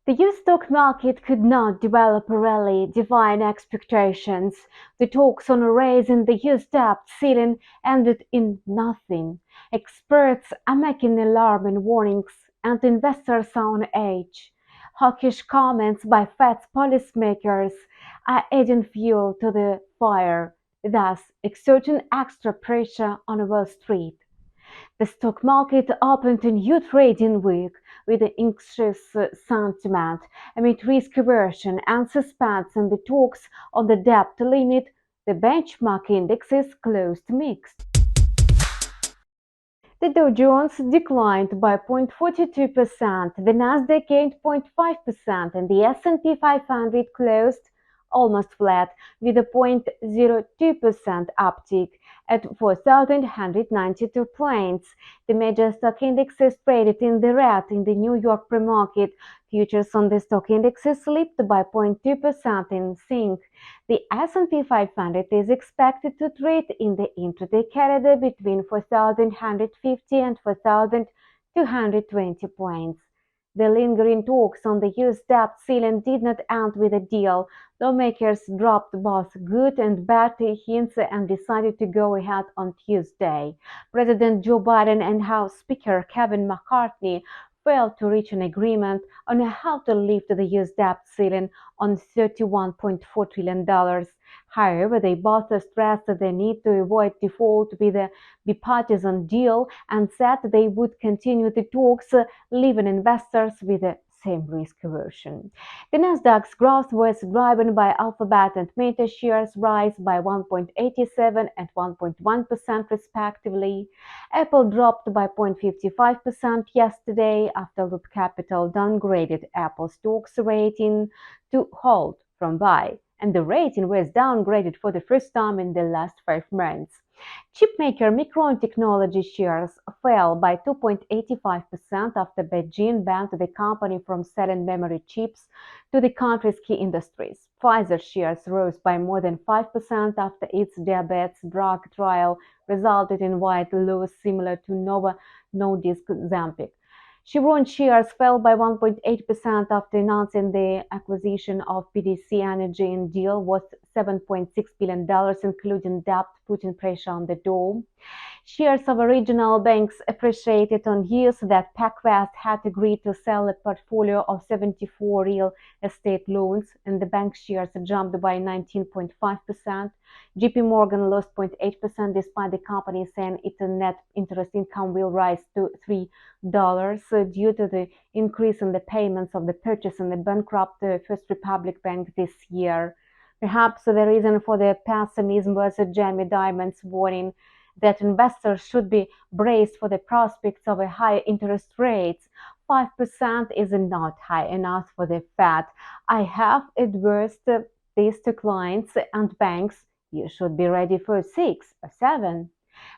The US stock market could not develop a rally, defying expectations. The talks on a raise in the US debt ceiling ended in nothing. Experts are making alarming warnings, and investors are on edge. Hawkish comments by Fed's policymakers are adding fuel to the fire, thus exerting extra pressure on Wall Street. The stock market opened a new trading week with anxious sentiment amid risk aversion and suspense in the talks on the debt limit. The benchmark indexes closed mixed. The Dow Jones declined by 0.42%, the Nasdaq gained 0.5%, and the S&P 500 closed almost flat with a 0.02% uptick at 4,192 points. The major stock indexes traded in the red in the New York pre-market. Futures on the stock indexes slipped by 0.2% in sync. The S&P 500 is expected to trade in the intraday corridor between 4,150 and 4,220 points. The lingering talks on the US debt ceiling did not end with a deal. Lawmakers dropped both good and bad hints and decided to go ahead on Tuesday. President Joe Biden and House Speaker Kevin McCarthy failed to reach an agreement on how to lift the US debt ceiling on $31.4 trillion. However, they both stressed the need to avoid default with a bipartisan deal and said they would continue the talks, leaving investors with the same risk aversion. The Nasdaq's growth was driven by Alphabet and Meta shares rise by 1.87 and 1.1% respectively. Apple dropped by 0.55% yesterday after Loop Capital downgraded Apple stock's rating to hold from buy, and the rating was downgraded for the first time in the last 5 months. Chipmaker Micron Technology shares fell by 2.85% after Beijing banned the company from selling memory chips to the country's key industries. Pfizer shares rose by more than 5% after its diabetes drug trial resulted in wide loss similar to Novo Nordisk Ozempic. Chevron shares fell by 1.8% after announcing the acquisition of PDC Energy in deal worth $7.6 billion, including debt, putting pressure on the Dow. Shares of regional banks appreciated on news that PacWest had agreed to sell a portfolio of 74 real estate loans, and the bank shares jumped by 19.5%. JP Morgan lost 0.8% despite the company saying its net interest income will rise to $3 due to the increase in the payments of the purchase in the bankrupt First Republic Bank this year. Perhaps the reason for the pessimism was Jamie Dimon's warning that investors should be braced for the prospects of a higher interest rates. 5% is not high enough for the Fed. I have advised this to clients and banks. You should be ready for 6 or 7.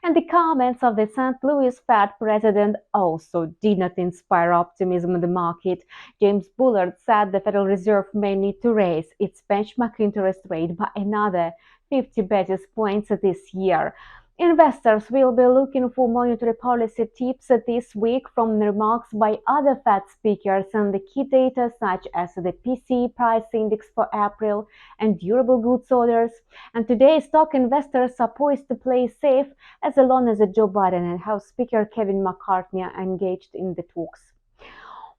And the comments of the St. Louis Fed president also did not inspire optimism in the market. James Bullard said the Federal Reserve may need to raise its benchmark interest rate by another 50 basis points this year. Investors will be looking for monetary policy tips this week from remarks by other Fed speakers and the key data such as the PCE price index for April and durable goods orders. And today, stock investors are poised to play safe as long as Joe Biden and House Speaker Kevin McCarthy are engaged in the talks.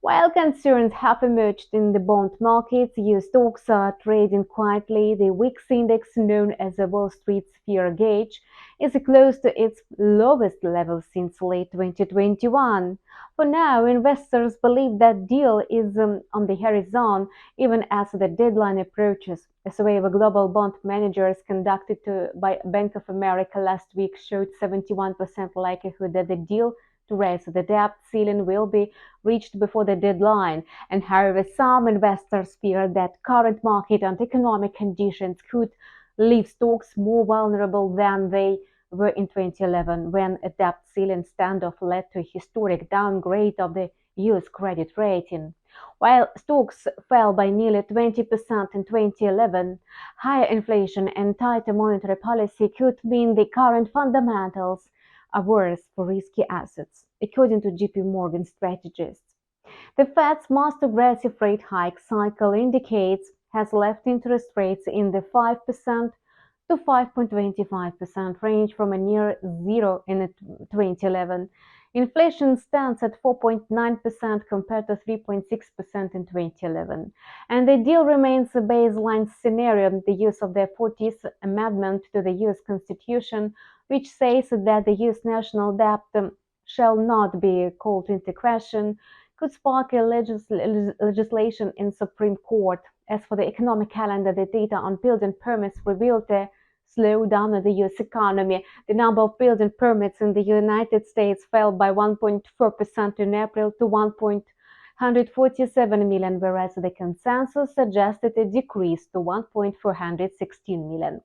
While concerns have emerged in the bond markets, US stocks are trading quietly. The WIX index, known as the Wall Street's fear gauge, is close to its lowest level since late 2021. For now, investors believe that deal is on the horizon, even as the deadline approaches. A survey of global bond managers conducted by Bank of America last week showed 71% likelihood that the deal to raise the debt ceiling will be reached before the deadline. And however, some investors fear that current market and economic conditions could leave stocks more vulnerable than they were in 2011, when a debt ceiling standoff led to a historic downgrade of the US credit rating. While stocks fell by nearly 20% in 2011, higher inflation and tighter monetary policy could mean the current fundamentals are worse for risky assets, according to JP Morgan strategists. The Fed's most aggressive rate hike cycle indicates has left interest rates in the 5% to 5.25% range from a near zero in 2011. Inflation stands at 4.9% compared to 3.6% in 2011. And the deal remains a baseline scenario, the use of the 14th Amendment to the US Constitution, which says that the US national debt shall not be called into question, could spark a legislation in Supreme Court. As for the economic calendar, the data on building permits revealed a slowdown in the US economy. The number of building permits in the United States fell by 1.4% in April to 1.147 million, whereas the consensus suggested a decrease to 1.416 million.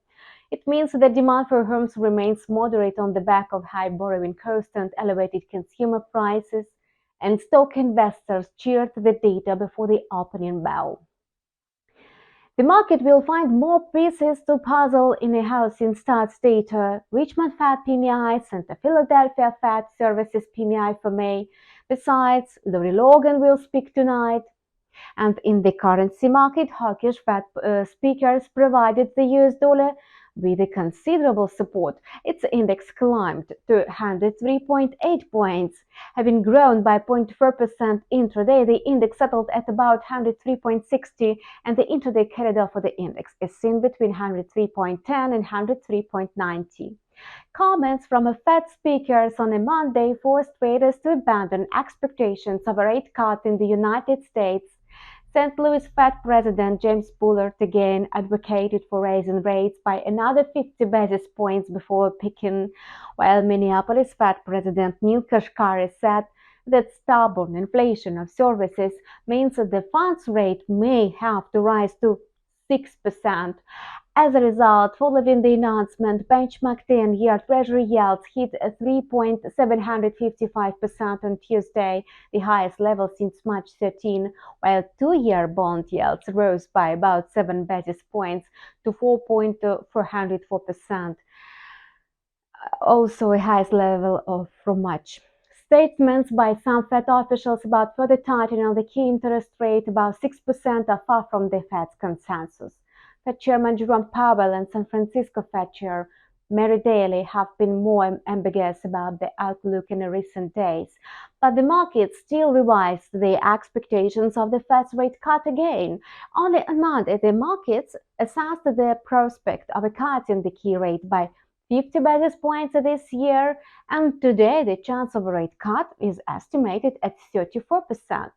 It means that demand for homes remains moderate on the back of high borrowing costs and elevated consumer prices, and stock investors cheered the data before the opening bell. The market will find more pieces to puzzle in a housing starts data, Richmond Fed PMI, and the Philadelphia Fed Services PMI for May. Besides, Lori Logan will speak tonight. And in the currency market, Hawkish Fed speakers provided the US dollar with a considerable support. Its index climbed to 103.8 points. Having grown by 0.4% intraday, the index settled at about 103.60, and the intraday corridor for the index is seen between 103.10 and 103.90. Comments from Fed speakers on a Monday forced traders to abandon expectations of a rate cut in the United States. St. Louis Fed President James Bullard again advocated for raising rates by another 50 basis points before peaking, while Minneapolis Fed President Neil Kashkari said that stubborn inflation of services means that the funds rate may have to rise to 6%. As a result, following the announcement, benchmark 10-year Treasury yields hit 3.755% on Tuesday, the highest level since March 13, while two-year bond yields rose by about 7 basis points to 4.404%, also a highest level from March. Statements by some Fed officials about further tightening of the key interest rate about 6% are far from the Fed's consensus. Fed Chairman Jerome Powell and San Francisco Fed Chair Mary Daly have been more ambiguous about the outlook in recent days, but the market still revised the expectations of the Fed's rate cut again. Only on Monday, the markets assessed the prospect of a cut in the key rate by 50 basis points this year, and today the chance of a rate cut is estimated at 34%.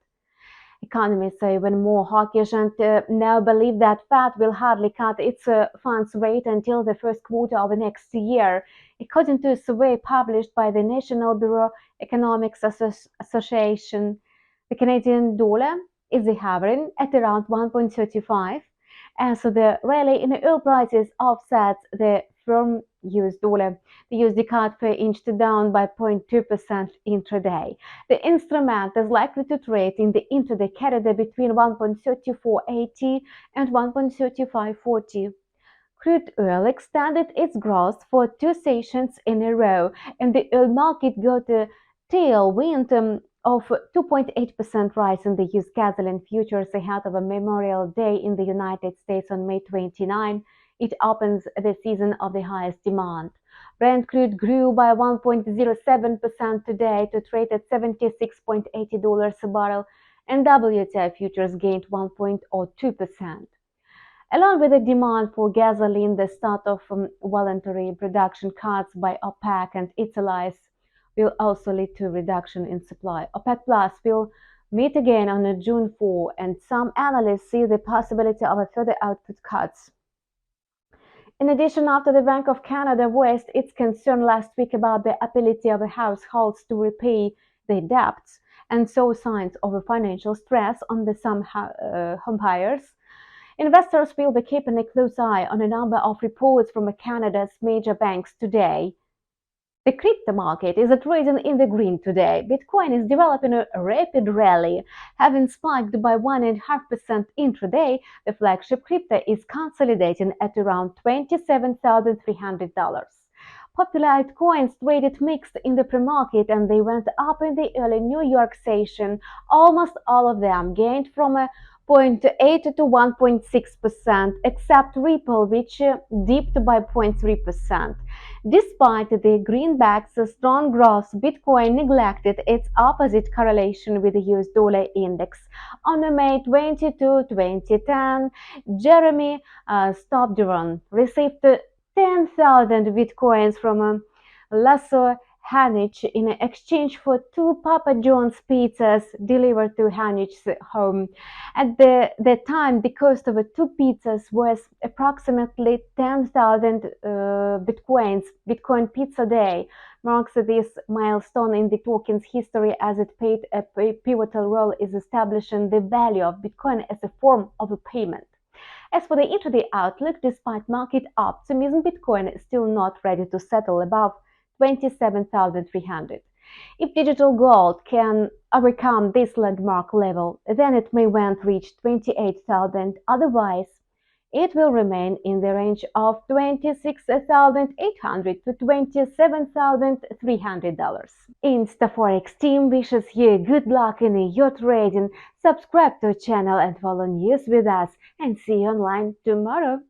Economists are even more hawkish and now believe that Fed will hardly cut its funds rate until the first quarter of the next year, according to a survey published by the National Bureau Economics Association. The Canadian dollar is hovering at around 1.35, as the rally in oil prices offsets the firm US dollar. The USD cut per inched down by 0.2% intraday. The instrument is likely to trade in the intraday corridor between 1.3480 and 1.3540. Crude oil extended its growth for two sessions in a row, and the oil market got a tailwind of 2.8% rise in the US gasoline futures ahead of a Memorial Day in the United States on May 29. It opens the season of the highest demand. Brent crude grew by 1.07% today to trade at $76.80 a barrel, and WTI futures gained 1.02%. Along with the demand for gasoline, the start of voluntary production cuts by OPEC and its allies will also lead to a reduction in supply. OPEC Plus will meet again on June 4, and some analysts see the possibility of further output cuts. In addition, after the Bank of Canada voiced its concern last week about the ability of households to repay their debts and saw signs of financial stress on some home buyers, investors will be keeping a close eye on a number of reports from Canada's major banks today. The crypto market is trading in the green today. Bitcoin is developing a rapid rally, having spiked by 1.5% intraday. The flagship crypto is consolidating at around $27,300. Popular altcoins traded mixed in the pre-market and they went up in the early New York session. Almost all of them gained from a 0.8 to 1.6%, except Ripple, which dipped by 0.3%. Despite the greenback's strong growth, Bitcoin neglected its opposite correlation with the US dollar index. On May 22, 2010, Jeremy Stobderon received 10,000 bitcoins from Lasso Hanich in exchange for two Papa John's pizzas delivered to Hanich's home. At the time, the cost of two pizzas was approximately 10,000 Bitcoin pizza day marks this milestone in the token's history as it played a pivotal role in establishing the value of Bitcoin as a form of a payment. As for the intraday outlook, despite market optimism, Bitcoin is still not ready to settle above 27,300. If digital gold can overcome this landmark level, then it may well reach 28,000. Otherwise, it will remain in the range of $26,800 to $27,300. InstaForex team wishes you good luck in your trading. Subscribe to our channel and follow news with us, and see you online tomorrow.